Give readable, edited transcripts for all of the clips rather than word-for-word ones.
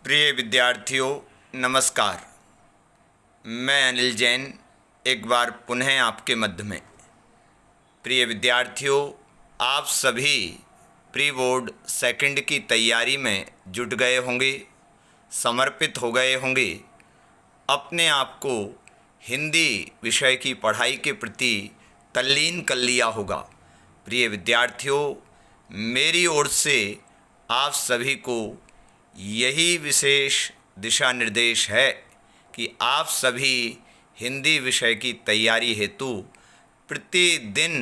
प्रिय विद्यार्थियों, नमस्कार। मैं अनिल जैन एक बार पुनः आपके मध्य में। प्रिय विद्यार्थियों, आप सभी प्री बोर्ड सेकंड की तैयारी में जुट गए होंगे, समर्पित हो गए होंगे, अपने आप को हिंदी विषय की पढ़ाई के प्रति तल्लीन कर लिया होगा। प्रिय विद्यार्थियों, मेरी ओर से आप सभी को यही विशेष दिशा निर्देश है कि आप सभी हिंदी विषय की तैयारी हेतु प्रतिदिन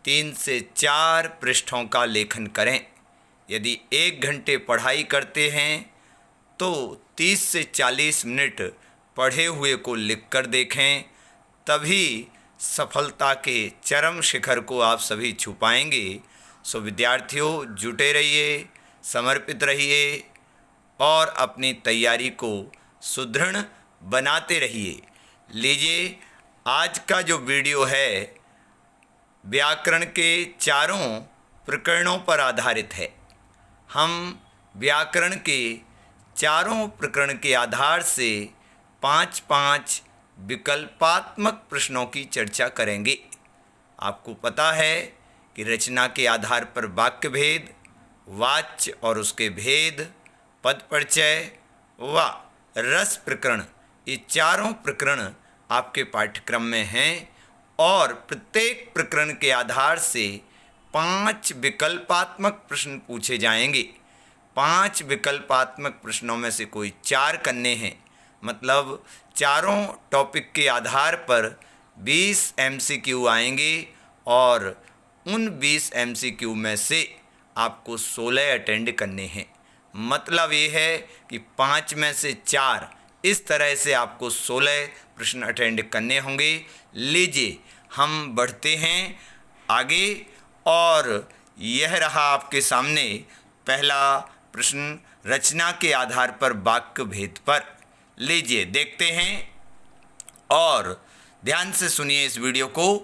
3 से 4 पृष्ठों का लेखन करें। यदि 1 घंटे पढ़ाई करते हैं तो 30 से 40 मिनट पढ़े हुए को लिख कर देखें, तभी सफलता के चरम शिखर को आप सभी छू पाएंगे। सो विद्यार्थियों, जुटे रहिए, समर्पित रहिए और अपनी तैयारी को सुदृढ़ बनाते रहिए। लीजिए, आज का जो वीडियो है व्याकरण के चारों प्रकरणों पर आधारित है। हम व्याकरण के चारों प्रकरण के आधार से 5-5 विकल्पात्मक प्रश्नों की चर्चा करेंगे। आपको पता है कि रचना के आधार पर वाक्य भेद, वाच्य और उसके भेद, पद परिचय व रस प्रकरण, ये चारों प्रकरण आपके पाठ्यक्रम में हैं और प्रत्येक प्रकरण के आधार से 5 विकल्पात्मक प्रश्न पूछे जाएंगे। 5 विकल्पात्मक प्रश्नों में से कोई 4 करने हैं, मतलब चारों टॉपिक के आधार पर 20 MCQ आएंगे और उन 20 MCQ में से आपको 16 अटेंड करने हैं। मतलब ये है कि 5 में से 4, इस तरह से आपको 16 प्रश्न अटेंड करने होंगे। लीजिए, हम बढ़ते हैं आगे और यह रहा आपके सामने पहला प्रश्न रचना के आधार पर वाक्य भेद पर। लीजिए देखते हैं और ध्यान से सुनिए इस वीडियो को।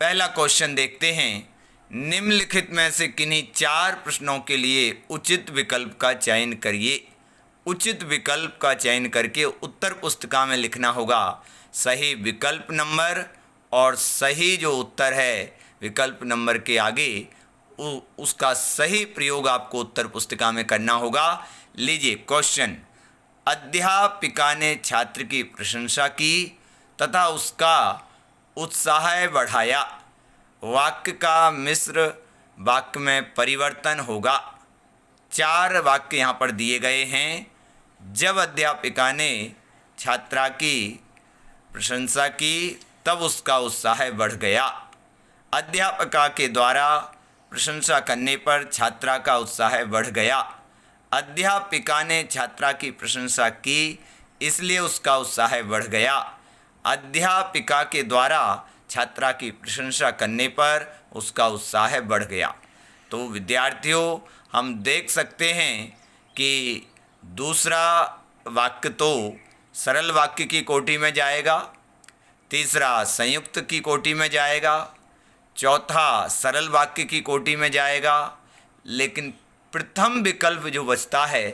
पहला क्वेश्चन देखते हैं। निम्नलिखित में से किन्हीं 4 प्रश्नों के लिए उचित विकल्प का चयन करिए। उचित विकल्प का चयन करके उत्तर पुस्तिका में लिखना होगा सही विकल्प नंबर और सही जो उत्तर है विकल्प नंबर के आगे उसका सही प्रयोग आपको उत्तर पुस्तिका में करना होगा। लीजिए क्वेश्चन। अध्यापिका ने छात्र की प्रशंसा की तथा उसका उत्साह बढ़ाया। वाक्य का मिश्र वाक्य में परिवर्तन होगा। 4 वाक्य यहाँ पर दिए गए हैं। जब अध्यापिका ने छात्रा की प्रशंसा की तब उसका उत्साह बढ़ गया। अध्यापिका के द्वारा प्रशंसा करने पर छात्रा का उत्साह बढ़ गया। अध्यापिका ने छात्रा की प्रशंसा की इसलिए उसका उत्साह बढ़ गया। अध्यापिका के द्वारा छात्रा की प्रशंसा करने पर उसका उत्साह बढ़ गया। तो विद्यार्थियों, हम देख सकते हैं कि दूसरा वाक्य तो सरल वाक्य की कोटि में जाएगा, तीसरा संयुक्त की कोटि में जाएगा, चौथा सरल वाक्य की कोटि में जाएगा, लेकिन प्रथम विकल्प जो बचता है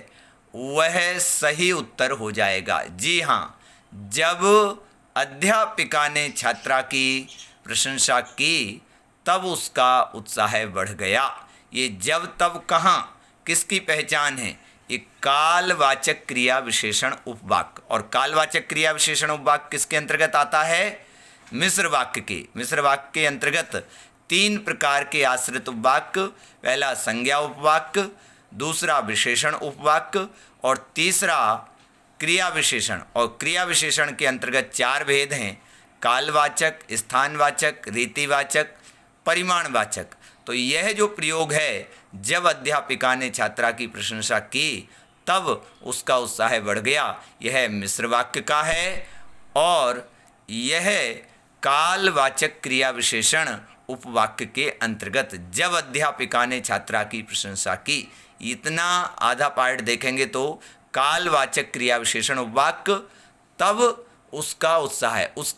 वह सही उत्तर हो जाएगा। जी हाँ, जब अध्यापिका ने छात्रा की प्रशंसा की तब उसका उत्साह बढ़ गया। ये जब तब कहाँ किसकी पहचान है? ये कालवाचक क्रिया विशेषण उपवाक्य। और कालवाचक क्रिया विशेषण उपवाक्य किसके अंतर्गत आता है? मिश्र वाक्य के। मिश्र वाक्य के अंतर्गत 3 प्रकार के आश्रित उपवाक्य, पहला संज्ञा उपवाक्य, दूसरा विशेषण उपवाक्य और तीसरा क्रिया विशेषण। और क्रिया विशेषण के अंतर्गत 4 भेद हैं: कालवाचक, स्थानवाचक, रीतिवाचक, परिमाणवाचक। तो यह जो प्रयोग है, जब अध्यापिका ने छात्रा की प्रशंसा की तब उसका उत्साह बढ़ गया, यह मिश्र वाक्य का है और यह कालवाचक क्रिया विशेषण उपवाक्य के अंतर्गत जब अध्यापिका ने छात्रा की प्रशंसा की। इतना आधा पार्ट देखेंगे तो कालवाचक क्रिया विशेषण उपवाक्य, तब उसका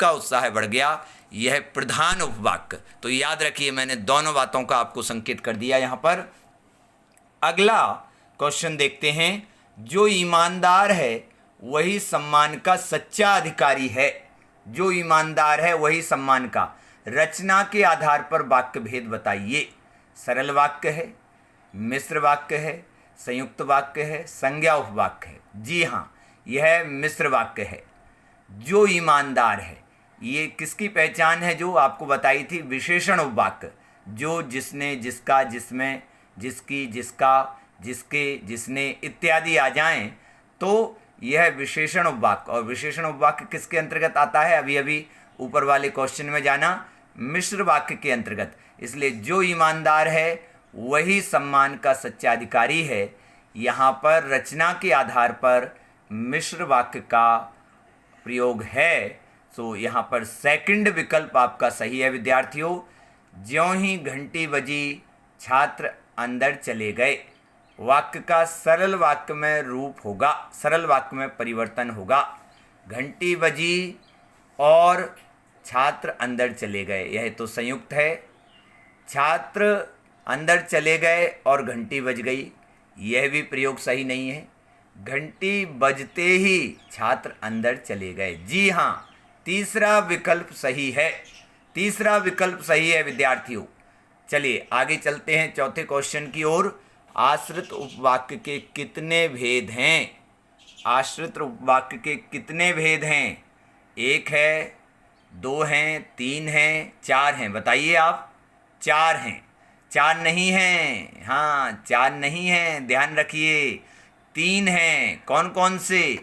उत्साह बढ़ गया, यह प्रधान उपवाक्य। तो याद रखिए, मैंने दोनों बातों का आपको संकेत कर दिया यहाँ पर। अगला क्वेश्चन देखते हैं। जो ईमानदार है वही सम्मान का सच्चा अधिकारी है। जो ईमानदार है वही सम्मान का। रचना के आधार पर वाक्य भेद बताइए। सरल वाक्य है, मिश्र वाक्य है, संयुक्त वाक्य है, संज्ञा उपवाक्य है। जी हाँ, यह मिश्र वाक्य है। जो ईमानदार है, ये किसकी पहचान है? जो आपको बताई थी, विशेषण उपवाक्य। जो, जिसने, जिसका, जिसमें, जिसकी, जिसका, जिसके, जिसने इत्यादि आ जाएं तो यह विशेषण उपवाक्य। और विशेषण उपवाक्य किसके अंतर्गत आता है? अभी अभी ऊपर वाले क्वेश्चन में जाना, मिश्र वाक्य के अंतर्गत। इसलिए जो ईमानदार है वही सम्मान का सच्चा अधिकारी है। यहाँ पर रचना के आधार पर मिश्र वाक्य का प्रयोग है। सो यहाँ पर सेकंड विकल्प आपका सही है विद्यार्थियों। ज्यों ही घंटी बजी छात्र अंदर चले गए। वाक्य का सरल वाक्य में रूप होगा, सरल वाक्य में परिवर्तन होगा। घंटी बजी और छात्र अंदर चले गए, यह तो संयुक्त है। छात्र अंदर चले गए और घंटी बज गई, यह भी प्रयोग सही नहीं है। घंटी बजते ही छात्र अंदर चले गए। जी हाँ, तीसरा विकल्प सही है। तीसरा विकल्प सही है विद्यार्थियों। चलिए आगे चलते हैं चौथे क्वेश्चन की ओर। आश्रित उपवाक्य के कितने भेद हैं? आश्रित उपवाक्य के कितने भेद हैं? 1 है, 2 हैं, 3 हैं, 4 हैं। बताइए आप। 4 हैं। 4 नहीं हैं। हाँ, 4 नहीं हैं, ध्यान रखिए। 3 हैं। कौन कौन से?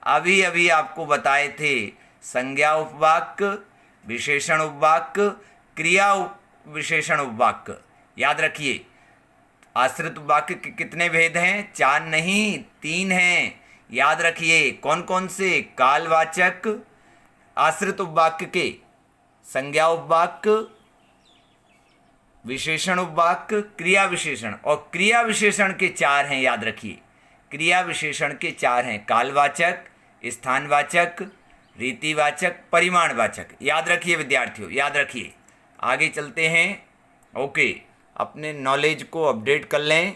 अभी अभी आपको बताए थे। संज्ञा उपवाक्य, विशेषण उपवाक्य, क्रिया विशेषण उपवाक्य। याद रखिए, आश्रित वाक्य के कितने भेद हैं? 4 नहीं, 3 हैं। याद रखिए कौन कौन से? कालवाचक, आश्रित उपवाक्य के संज्ञा उपवाक्य, विशेषण उपवाक्य, क्रिया विशेषण। और क्रिया विशेषण के 4 हैं, याद रखिए। क्रिया विशेषण के 4 हैं। कालवाचक, स्थानवाचक, रीतिवाचक, परिमाणवाचक। याद रखिए विद्यार्थियों, याद रखिए। आगे चलते हैं। ओके, अपने नॉलेज को अपडेट कर लें।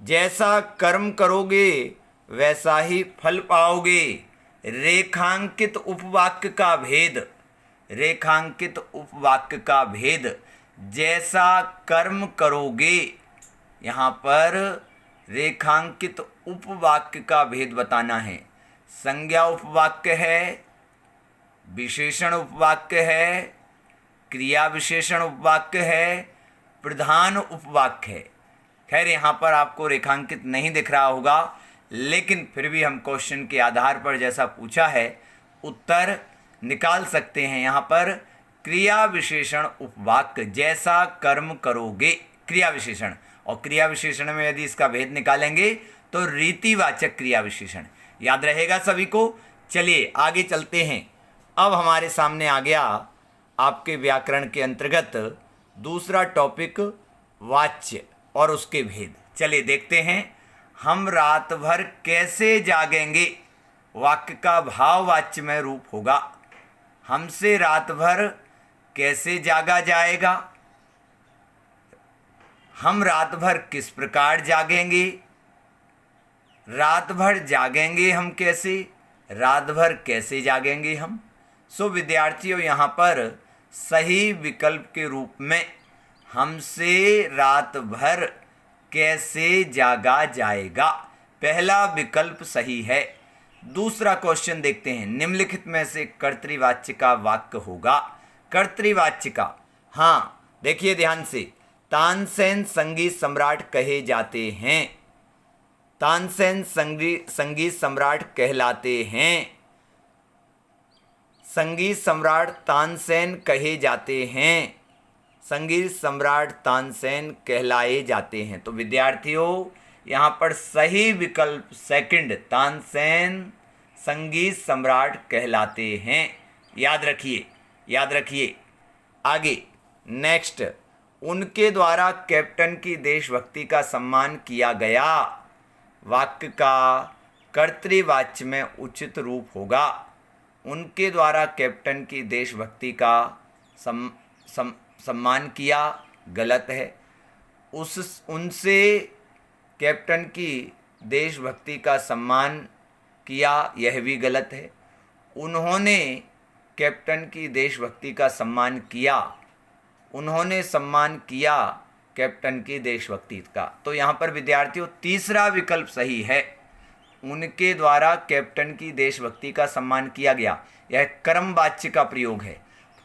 जैसा कर्म करोगे वैसा ही फल पाओगे। रेखांकित उपवाक्य का भेद। रेखांकित उपवाक्य का भेद। जैसा कर्म करोगे, यहाँ पर रेखांकित उपवाक्य का भेद बताना है। संज्ञा उपवाक्य है, विशेषण उपवाक्य है, क्रिया विशेषण उपवाक्य है, प्रधान उपवाक्य है। खैर यहाँ पर आपको रेखांकित नहीं दिख रहा होगा, लेकिन फिर भी हम क्वेश्चन के आधार पर जैसा पूछा है उत्तर निकाल सकते हैं। यहाँ पर क्रिया विशेषण उपवाक्य। जैसा कर्म करोगे, क्रिया विशेषण। और क्रिया विशेषण में यदि इसका भेद निकालेंगे तो रीतिवाचक क्रिया विशेषण। याद रहेगा सभी को। चलिए आगे चलते हैं। अब हमारे सामने आ गया आपके व्याकरण के अंतर्गत दूसरा टॉपिक, वाच्य और उसके भेद। चलिए देखते हैं। हम रात भर कैसे जागेंगे। वाक्य का भाववाच्य में रूप होगा। हमसे रात भर कैसे जागा जाएगा। हम रात भर किस प्रकार जागेंगे। रात भर जागेंगे हम कैसे। रात भर कैसे जागेंगे हम। सो विद्यार्थियों, यहाँ पर सही विकल्प के रूप में हमसे रात भर कैसे जागा जाएगा, पहला विकल्प सही है। दूसरा क्वेश्चन देखते हैं। निम्नलिखित में से कर्तृवाच्य का वाक्य होगा। कर्तृवाच्य का, हाँ देखिए ध्यान से। तानसेन संगीत सम्राट कहे जाते हैं। तानसेन संगीत सम्राट कहलाते हैं। संगीत सम्राट तानसेन कहे जाते हैं। संगीत सम्राट तानसेन कहलाए जाते हैं। तो विद्यार्थियों, यहाँ पर सही विकल्प सेकंड, तानसेन संगीत सम्राट कहलाते हैं। याद रखिए, याद रखिए। आगे नेक्स्ट, उनके द्वारा कैप्टन की देशभक्ति का सम्मान किया गया। वाक्य का कर्तृवाच्य में उचित रूप होगा। उनके द्वारा कैप्टन की देशभक्ति का सम्मान किया, गलत है। उनसे कैप्टन की देशभक्ति का सम्मान किया, यह भी गलत है। उन्होंने कैप्टन की देशभक्ति का सम्मान किया, उन्होंने सम्मान किया कैप्टन की देशभक्ति का। तो यहाँ पर विद्यार्थियों तीसरा विकल्प सही है, उनके द्वारा कैप्टन की देशभक्ति का सम्मान किया गया। यह कर्मवाच्य का प्रयोग है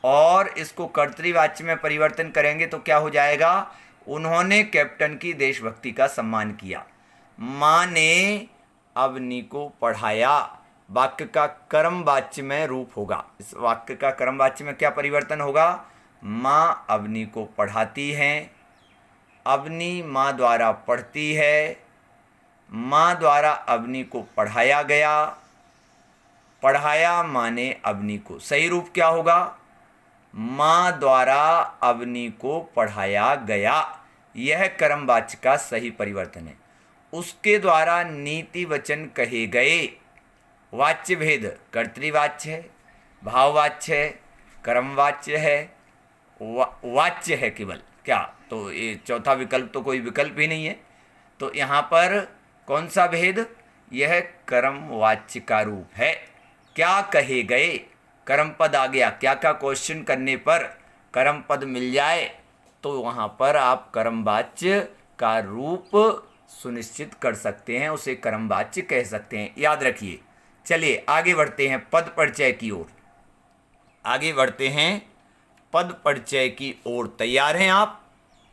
और इसको कर्तृवाच्य में परिवर्तन करेंगे तो क्या हो जाएगा, उन्होंने कैप्टन की देशभक्ति का सम्मान किया। माँ ने अवनी को पढ़ाया, वाक्य का कर्मवाच्य में रूप होगा। इस वाक्य का कर्मवाच्य में क्या परिवर्तन होगा, माँ अवनी को पढ़ाती हैं, अवनी माँ द्वारा पढ़ती है, माँ द्वारा अवनी को पढ़ाया गया, पढ़ाया माँ ने अवनी को। सही रूप क्या होगा, माँ द्वारा अवनी को पढ़ाया गया, यह कर्मवाच्य का सही परिवर्तन है। उसके द्वारा नीति वचन कहे गए, वाच्य भेद कर्तृवाच्य है, भाववाच्य है, कर्मवाच्य है, वाच्य है केवल, क्या, तो ये चौथा विकल्प तो कोई विकल्प ही नहीं है। तो यहाँ पर कौन सा भेद, यह कर्मवाच्य का रूप है। क्या कहे गए, कर्म पद आ गया, क्या क्या क्वेश्चन करने पर कर्म पद मिल जाए तो वहाँ पर आप कर्मवाच्य का रूप सुनिश्चित कर सकते हैं, उसे कर्मवाच्य कह सकते हैं, याद रखिए। चलिए आगे बढ़ते हैं पद परिचय की ओर, आगे बढ़ते हैं पद परिचय की ओर। तैयार हैं आप?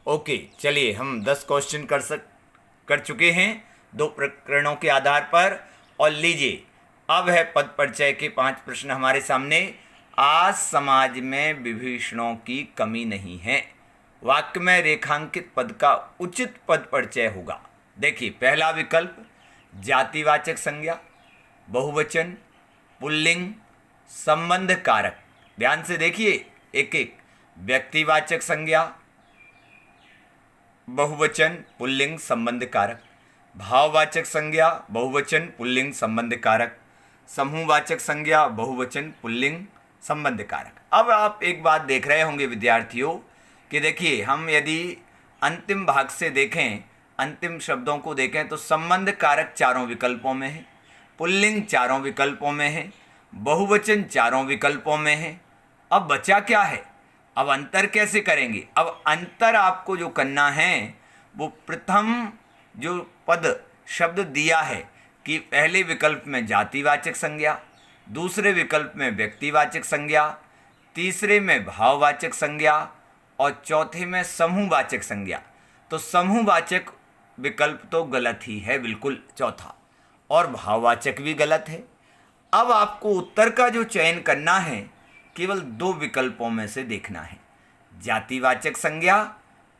ओके, चलिए हम 10 क्वेश्चन कर चुके हैं 2 प्रकरणों के आधार पर। और लीजिए अब है पद परिचय के 5 प्रश्न हमारे सामने। आज समाज में विभीषणों की कमी नहीं है, वाक्य में रेखांकित पद का उचित पद परिचय होगा। देखिए पहला विकल्प जातिवाचक संज्ञा, बहुवचन, पुल्लिंग, संबंध कारक। ध्यान से देखिए एक एक, व्यक्तिवाचक संज्ञा, बहुवचन, पुल्लिंग, संबंध कारक, भाववाचक संज्ञा, बहुवचन, पुल्लिंग, संबंध कारक, समूहवाचक संज्ञा, बहुवचन, पुल्लिंग, संबंध कारक। अब आप एक बात देख रहे होंगे विद्यार्थियों कि देखिए हम यदि अंतिम भाग से देखें, अंतिम शब्दों को देखें तो संबंध कारक चारों विकल्पों में है, पुल्लिंग चारों विकल्पों में है, बहुवचन चारों विकल्पों में है। अब बचा क्या है, अब अंतर कैसे करेंगे? अब अंतर आपको जो करना है वो प्रथम जो पद शब्द दिया है कि पहले विकल्प में जातिवाचक संज्ञा, दूसरे विकल्प में व्यक्तिवाचक संज्ञा, तीसरे में भाववाचक संज्ञा और चौथे में समूहवाचक संज्ञा। तो समूहवाचक विकल्प तो गलत ही है बिल्कुल चौथा, और भाववाचक भी गलत है। अब आपको उत्तर का जो चयन करना है केवल 2 विकल्पों में से देखना है, जातिवाचक संज्ञा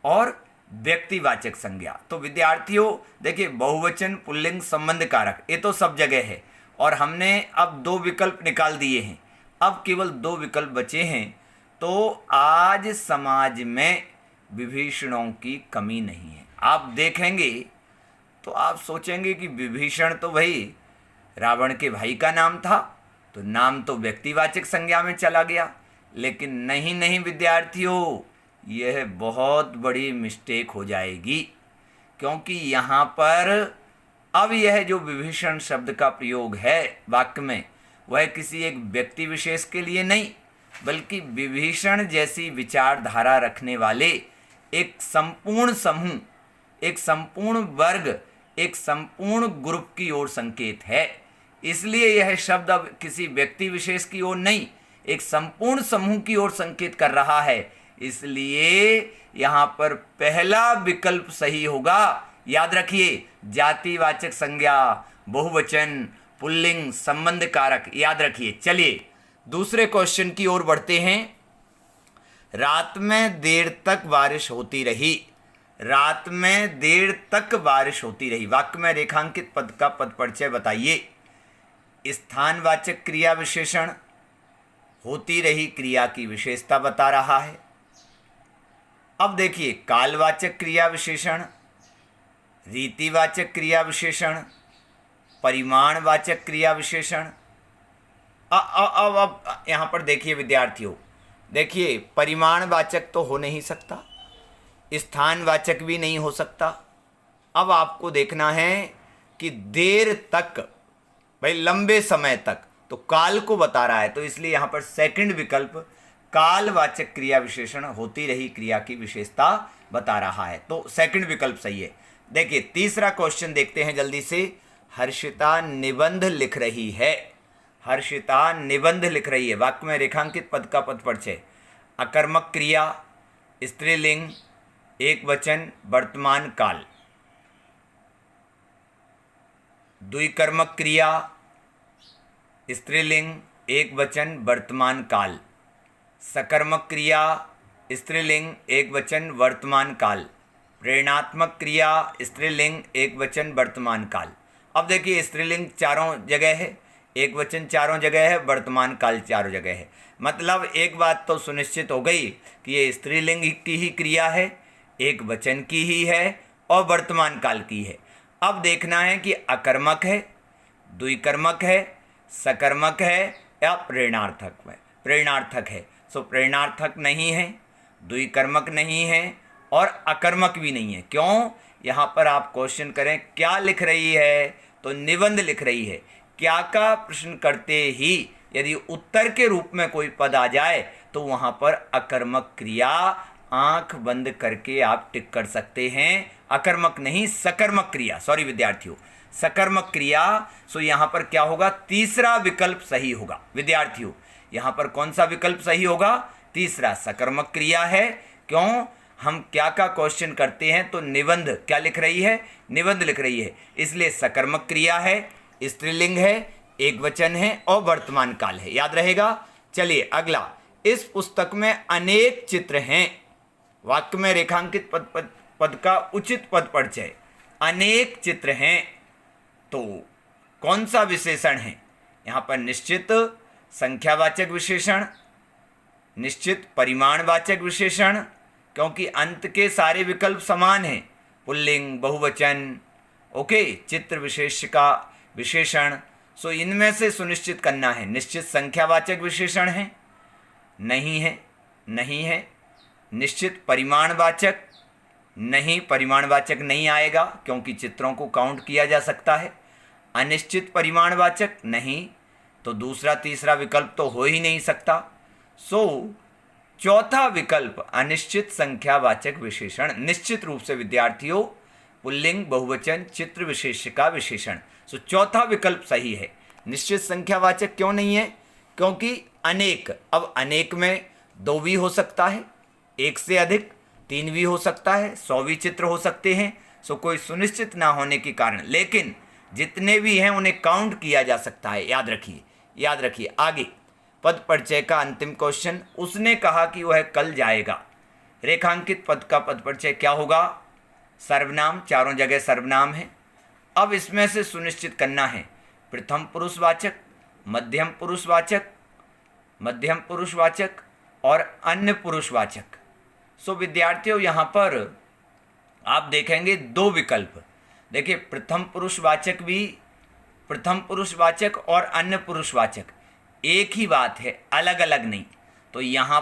और व्यक्तिवाचक संज्ञा। तो विद्यार्थियों देखिए बहुवचन, पुल्लिंग, संबंध कारक ये तो सब जगह है और हमने अब 2 विकल्प निकाल दिए हैं, अब केवल 2 विकल्प बचे हैं। तो आज समाज में विभीषणों की कमी नहीं है। आप देखेंगे तो आप सोचेंगे कि विभीषण तो भाई रावण के भाई का नाम था, तो नाम तो व्यक्तिवाचक संज्ञा में चला गया। लेकिन नहीं विद्यार्थियों, यह बहुत बड़ी मिस्टेक हो जाएगी, क्योंकि यहाँ पर अब यह जो विभीषण शब्द का प्रयोग है वाक्य में, वह किसी एक व्यक्ति विशेष के लिए नहीं, बल्कि विभीषण जैसी विचारधारा रखने वाले एक संपूर्ण समूह, एक संपूर्ण वर्ग, एक संपूर्ण ग्रुप की ओर संकेत है। इसलिए यह शब्द अब किसी व्यक्ति विशेष की ओर नहीं, एक संपूर्ण समूह की ओर संकेत कर रहा है। इसलिए यहाँ पर पहला विकल्प सही होगा। याद रखिए, जातिवाचक संज्ञा, बहुवचन, पुल्लिंग, संबंध कारक, याद रखिए। चलिए दूसरे क्वेश्चन की ओर बढ़ते हैं। रात में देर तक बारिश होती रही, रात में देर तक बारिश होती रही, वाक्य में रेखांकित पद का पद परिचय बताइए। स्थानवाचक क्रिया विशेषण होती रही क्रिया की विशेषता बता रहा है। अब देखिए कालवाचक क्रिया विशेषण, रीतिवाचक क्रिया विशेषण, परिमाणवाचक क्रिया विशेषण। अब यहाँ पर देखिए विद्यार्थियों, देखिए परिमाणवाचक तो हो नहीं सकता, स्थानवाचक भी नहीं हो सकता। अब आपको देखना है कि देर तक, भाई लंबे समय तक, तो काल को बता रहा है, तो इसलिए यहां पर सेकंड विकल्प कालवाचक क्रिया विशेषण होती रही क्रिया की विशेषता बता रहा है, तो सेकंड विकल्प सही है। देखिए तीसरा क्वेश्चन देखते हैं जल्दी से। हर्षिता निबंध लिख रही है, हर्षिता निबंध लिख रही है, वाक्य में रेखांकित पद का पद परिचय। अकर्मक क्रिया, स्त्रीलिंग, एक वचन, वर्तमान काल। द्विकर्मक क्रिया, स्त्रीलिंग, एक वचन, वर्तमान काल। सकर्मक क्रिया, स्त्रीलिंग, एक वचन, वर्तमान काल। प्रेरणात्मक क्रिया, स्त्रीलिंग, एक वचन, वर्तमान काल। अब देखिए स्त्रीलिंग चारों जगह है, एक वचन चारों जगह है, वर्तमान काल चारों जगह है। मतलब एक बात तो सुनिश्चित हो गई कि ये स्त्रीलिंग की ही क्रिया है, एक वचन की ही है और वर्तमान काल की है। अब देखना है कि अकर्मक है, द्विकर्मक है, सकर्मक है या प्रेरणार्थक है। प्रेरणार्थक है, सो प्रेरणार्थक नहीं है, द्विकर्मक नहीं है और अकर्मक भी नहीं है। क्यों? यहाँ पर आप क्वेश्चन करें क्या लिख रही है, तो निबंध लिख रही है। क्या का प्रश्न करते ही यदि उत्तर के रूप में कोई पद आ जाए तो वहाँ पर अकर्मक क्रिया आंख बंद करके आप टिक कर सकते हैं। अकर्मक नहीं, सकर्मक क्रिया, सॉरी विद्यार्थियों, सकर्मक क्रिया। सो यहाँ पर क्या होगा? तीसरा विकल्प सही होगा विद्यार्थियों। यहाँ पर कौन सा विकल्प सही होगा? तीसरा, सकर्मक क्रिया है। क्यों? हम क्या का क्वेश्चन करते हैं तो निबंध क्या लिख रही है? निबंध लिख रही है, इसलिए सकर्मक क्रिया है, स्त्रीलिंग है, एक वचन है और वर्तमान काल है। याद रहेगा। चलिए अगला, इस पुस्तक में अनेक चित्र हैं। वाक्य में रेखांकित पद का उचित पद परिचय। अनेक चित्र हैं तो कौन सा विशेषण है? यहाँ पर निश्चित संख्यावाचक विशेषण, निश्चित परिमाणवाचक विशेषण, क्योंकि अंत के सारे विकल्प समान हैं, पुल्लिंग, बहुवचन, ओके, चित्र विशेष का विशेषण। सो इनमें से सुनिश्चित करना है। निश्चित संख्यावाचक विशेषण है? नहीं है, नहीं है। निश्चित परिमाणवाचक? नहीं, परिमाणवाचक नहीं आएगा क्योंकि चित्रों को काउंट किया जा सकता है। अनिश्चित परिमाणवाचक? नहीं, तो दूसरा तीसरा विकल्प तो हो ही नहीं सकता। सो चौथा विकल्प अनिश्चित संख्यावाचक विशेषण, निश्चित रूप से विद्यार्थियों पुल्लिंग, बहुवचन, चित्र विशेष का विशेषण। सो चौथा विकल्प सही है। निश्चित संख्यावाचक क्यों नहीं है? क्योंकि अनेक, अब अनेक में 2 भी हो सकता है, 1 से अधिक 3 भी हो सकता है, 100 भी चित्र हो सकते हैं। सो कोई सुनिश्चित ना होने के कारण, लेकिन जितने भी हैं उन्हें काउंट किया जा सकता है। याद रखिए, याद रखिए। आगे पद परिचय का अंतिम क्वेश्चन। उसने कहा कि वह कल जाएगा। रेखांकित पद का पद परिचय क्या होगा? सर्वनाम, चारों जगह सर्वनाम है। अब इसमें से सुनिश्चित करना है प्रथम पुरुषवाचक, मध्यम पुरुषवाचक, मध्यम पुरुषवाचक और अन्य पुरुषवाचक। सो विद्यार्थियों यहाँ पर आप देखेंगे 2 विकल्प। देखिए प्रथम पुरुषवाचक भी, प्रथम पुरुषवाचक और अन्य पुरुषवाचक एक ही बात है, अलग अलग नहीं। तो यहाँ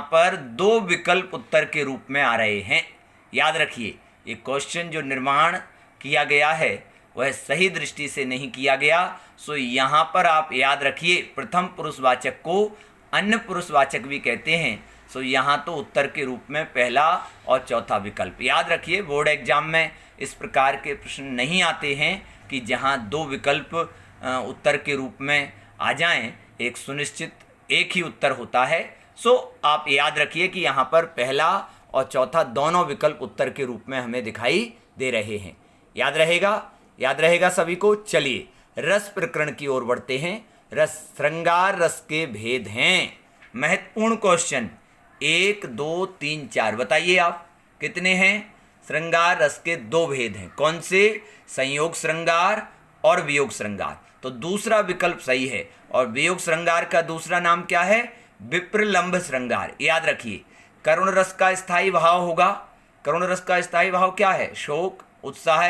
पर 2 विकल्प उत्तर के रूप में आ रहे हैं। याद रखिए, ये क्वेश्चन जो निर्माण किया गया है वह सही दृष्टि से नहीं किया गया। सो यहाँ पर आप याद रखिए, प्रथम पुरुषवाचक को अन्य पुरुषवाचक भी कहते हैं। सो यहाँ तो उत्तर के रूप में पहला और चौथा विकल्प। याद रखिए, बोर्ड एग्जाम में इस प्रकार के प्रश्न नहीं आते हैं कि जहाँ 2 विकल्प उत्तर के रूप में आ जाएं, एक सुनिश्चित एक ही उत्तर होता है। सो आप याद रखिए कि यहाँ पर पहला और चौथा दोनों विकल्प उत्तर के रूप में हमें दिखाई दे रहे हैं। याद रहेगा, याद रहेगा सभी को। चलिए रस प्रकरण की ओर बढ़ते हैं। रस, श्रृंगार रस के भेद हैं। महत्वपूर्ण क्वेश्चन 1, 2, 3, 4 बताइए आप कितने हैं? श्रृंगार रस के 2 भेद हैं। कौन से? संयोग श्रृंगार और वियोग श्रृंगार। तो दूसरा विकल्प सही है। और वियोग श्रृंगार का दूसरा नाम क्या है? विप्रलंभ श्रृंगार। याद रखिए, करुण रस का स्थायी भाव होगा। करुण रस का स्थायी भाव क्या है? शोक, उत्साह,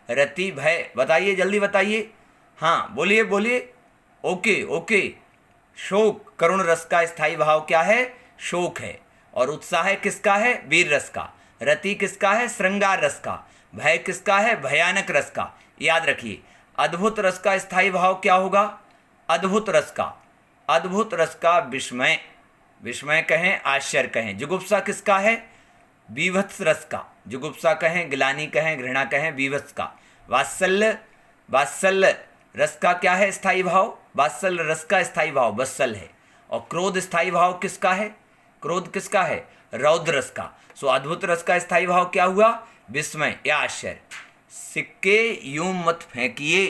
रति, भय। बताइए, जल्दी बताइए। हाँ बोलिए बोलिए। ओके ओके, शोक, करुण रस का स्थायी भाव क्या है? शोक है। और उत्साह किसका है? वीर रस का। रति किसका है? श्रृंगार रस का। भय किसका है? भयानक रस का। याद रखिए, अद्भुत रस का स्थायी भाव क्या होगा? अद्भुत रस का। अद्भुत रस का विस्मय, विस्मय कहें, आश्चर्य कहें। जुगुप्सा किसका है? बीभत्स रस का। जुगुप्सा कहें, ग्लानि कहें, घृणा कहें, बीभत्स का। वात्सल्य, वात्सल्य रस का क्या है स्थायी भाव? वात्सल्य रस का स्थायी भाव वत्सल है। और क्रोध स्थायी भाव किसका है? क्रोध किसका है? रौद्र रस का। सो अद्भुत रस का स्थायी भाव क्या हुआ? विस्मय या आश्चर्य। सिक्के यूं मत फेंकिए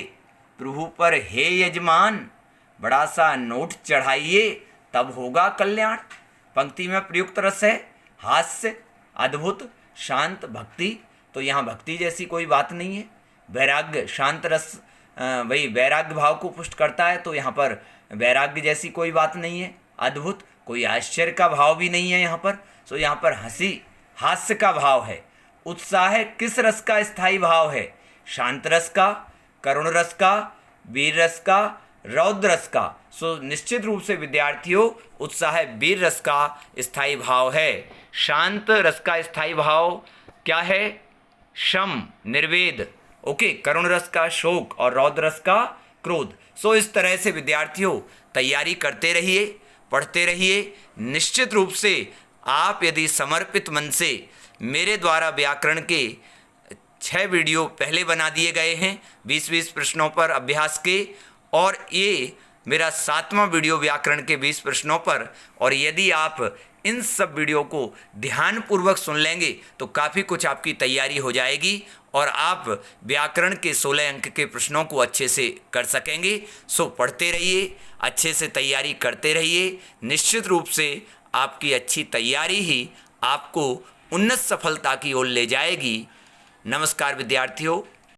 प्रभु पर हे यजमान, बड़ा सा नोट चढ़ाइए तब होगा कल्याण। पंक्ति में प्रयुक्त रस है हास्य, अद्भुत, शांत, भक्ति। तो यहाँ भक्ति जैसी कोई बात नहीं है। वैराग्य, शांत रस वही वैराग्य भाव को पुष्ट करता है, तो यहाँ पर वैराग्य जैसी कोई बात नहीं है। अद्भुत, कोई आश्चर्य का भाव भी नहीं है यहाँ पर। सो यहाँ पर हंसी, हास्य का भाव है। उत्साह किस रस का स्थायी भाव है? शांत रस का, करुण रस का, वीर रस का, रौद्र रस का। सो निश्चित रूप से विद्यार्थियों, उत्साह वीर रस का स्थायी भाव है। शांत रस का स्थायी भाव क्या है? शम, निर्वेद। ओके, करुण रस का शोक और रौद्र रस का क्रोध। सो इस तरह से विद्यार्थियों तैयारी करते रहिए, पढ़ते रहिए। निश्चित रूप से आप यदि समर्पित मन से, मेरे द्वारा व्याकरण के 6 वीडियो पहले बना दिए गए हैं 20-20 प्रश्नों पर अभ्यास के, और ये मेरा 7वां वीडियो व्याकरण के 20 प्रश्नों पर। और यदि आप इन सब वीडियो को ध्यानपूर्वक सुन लेंगे तो काफ़ी कुछ आपकी तैयारी हो जाएगी और आप व्याकरण के 16 अंक के प्रश्नों को अच्छे से कर सकेंगे। सो पढ़ते रहिए, अच्छे से तैयारी करते रहिए। निश्चित रूप से आपकी अच्छी तैयारी ही आपको उन्नत सफलता की ओर ले जाएगी। नमस्कार विद्यार्थियों।